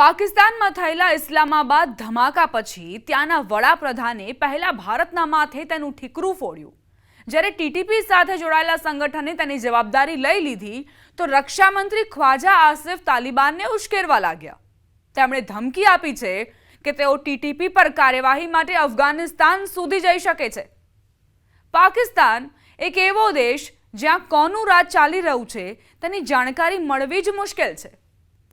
પાકિસ્તાનમાં થયેલા ઇસ્લામાબાદ ધમાકા પછી ત્યાંના વડાપ્રધાને પહેલા ભારતના માથે તેનું ઠીકરું ફોડ્યું। જ્યારે ટીટીપી સાથે જોડાયેલા સંગઠને તેની જવાબદારી લઈ લીધી તો રક્ષામંત્રી ખ્વાજા આસિફ તાલિબાનને ઉશ્કેરવા લાગ્યા। તેમણે ધમકી આપી છે કે તેઓ ટીટીપી પર કાર્યવાહી માટે અફઘાનિસ્તાન સુધી જઈ શકે છે। પાકિસ્તાન એક એવો દેશ જ્યાં કોનું રાજ ચાલી રહ્યું છે તેની જાણકારી મળવી જ મુશ્કેલ છે।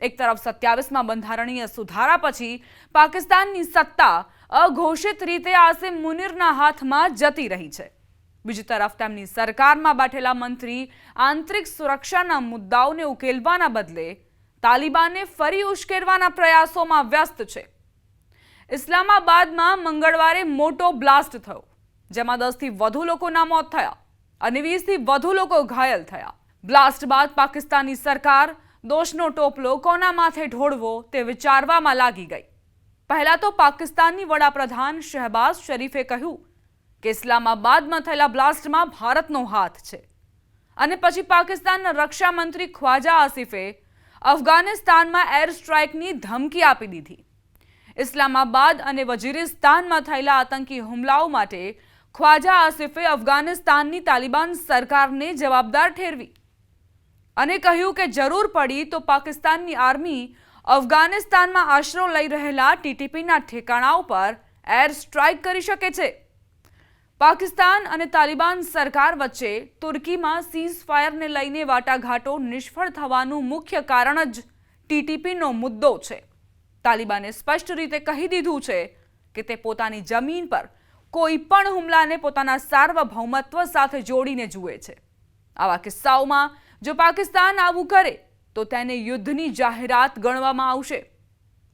એક તરફ 27માં બંધારણીય સુધારા પછી પાકિસ્તાનની સત્તા અઘોષિત રીતે આસિમ મુનીરના હાથમાં જતી રહી છે। બીજી તરફ તેમની સરકારમાં બેઠેલા મંત્રી આંતરિક સુરક્ષાના મુદ્દાઓને ઉકેલવાના બદલે તાલિબાનને ફરી ઉશ્કેરવાના પ્રયાસોમાં વ્યસ્ત છે। ઇસ્લામાબાદમાં મંગળવારે મોટો બ્લાસ્ટ થયો, જેમાં 10થી વધુ લોકોના મોત થયા અને 20થી વધુ લોકો ઘાયલ થયા। બ્લાસ્ટ બાદ પાકિસ્તાની સરકાર દોષનો ટોપલો કોના માથે ઢોળવો તે વિચારવામાં લાગી ગઈ। પહેલા તો પાકિસ્તાનની વડાપ્રધાન શહબાઝ શરીફે કહ્યું કે ઇસ્લામાબાદમાં થયેલા બ્લાસ્ટમાં ભારતનો હાથ છે, અને પછી પાકિસ્તાનના રક્ષા મંત્રી ખ્વાજા આસિફે અફઘાનિસ્તાનમાં એર સ્ટ્રાઇકની ધમકી આપી દીધી। ઇસ્લામાબાદ અને વજીરિસ્તાનમાં થયેલા આતંકી હુમલાઓ માટે ખ્વાજા આસિફે અફઘાનિસ્તાનની તાલિબાન સરકારને જવાબદાર ઠેરવી અને કહ્યું કે જરૂર પડી તો પાકિસ્તાનની આર્મી અફઘાનિસ્તાનમાં આશરો લઈ રહેલા ટીટીપીના ઠેકાણાઓ પર એર સ્ટ્રાઇક કરી શકે છે। પાકિસ્તાન અને તાલિબાન સરકાર વચ્ચે તુર્કીમાં સીઝ ફાયરને લઈને વાટાઘાટો નિષ્ફળ થવાનું મુખ્ય કારણ જ ટીટીપીનો મુદ્દો છે। તાલિબાને સ્પષ્ટ રીતે કહી દીધું છે કે તે પોતાની જમીન પર કોઈ પણ હુમલાને પોતાના સાર્વભૌમત્વ સાથે જોડીને જુએ છે। આવા કિસ્સાઓમાં જો પાકિસ્તાન આવું કરે તો તેને યુદ્ધની જાહેરાત ગણવામાં આવશે।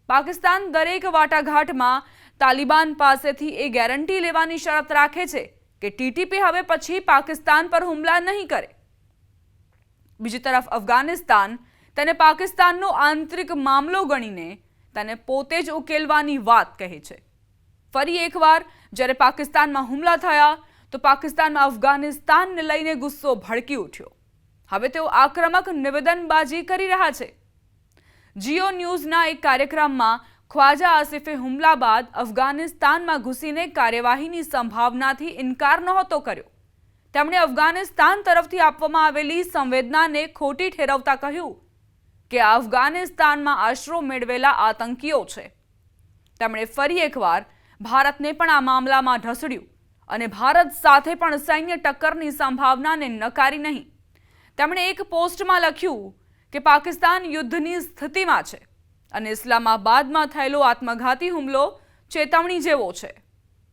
પાકિસ્તાન દરેક વાટાઘાટમાં તાલિબાન પાસેથી એ ગેરંટી લેવાની શરત રાખે છે કે ટીટીપી હવે પછી પાકિસ્તાન પર હુમલા નહીં કરે। બીજી તરફ અફઘાનિસ્તાન તેને પાકિસ્તાનનો આંતરિક મામલો ગણીને તેને પોતે જ ઉકેલવાની વાત કહે છે। ફરી એકવાર જ્યારે પાકિસ્તાનમાં હુમલા થયા તો પાકિસ્તાનમાં અફઘાનિસ્તાનને લઈને ગુસ્સો ભડકી ઉઠ્યો। હવે તેઓ આક્રમક નિવેદનબાજી કરી રહ્યા છે। જીઓ ન્યૂઝના એક કાર્યક્રમમાં ખ્વાજા આસિફે હુમલા બાદ અફઘાનિસ્તાનમાં ઘૂસીને કાર્યવાહીની સંભાવનાથી ઇનકાર નહોતો કર્યો। તેમણે અફઘાનિસ્તાન તરફથી આપવામાં આવેલી સંવેદનાને ખોટી ઠેરવતા કહ્યું કે અફઘાનિસ્તાનમાં આશરો મેળવેલા આતંકીઓ છે। તેમણે ફરી એકવાર ભારતને પણ આ મામલામાં ઢસડ્યું અને ભારત સાથે પણ સૈન્ય ટક્કરની સંભાવનાને નકારી નહીં। તેમણે એક પોસ્ટમાં લખ્યું કે પાકિસ્તાન યુદ્ધની સ્થિતિમાં છે અને ઇસ્લામાબાદમાં થયેલો આત્મઘાતી હુમલો ચેતવણી જેવો છે।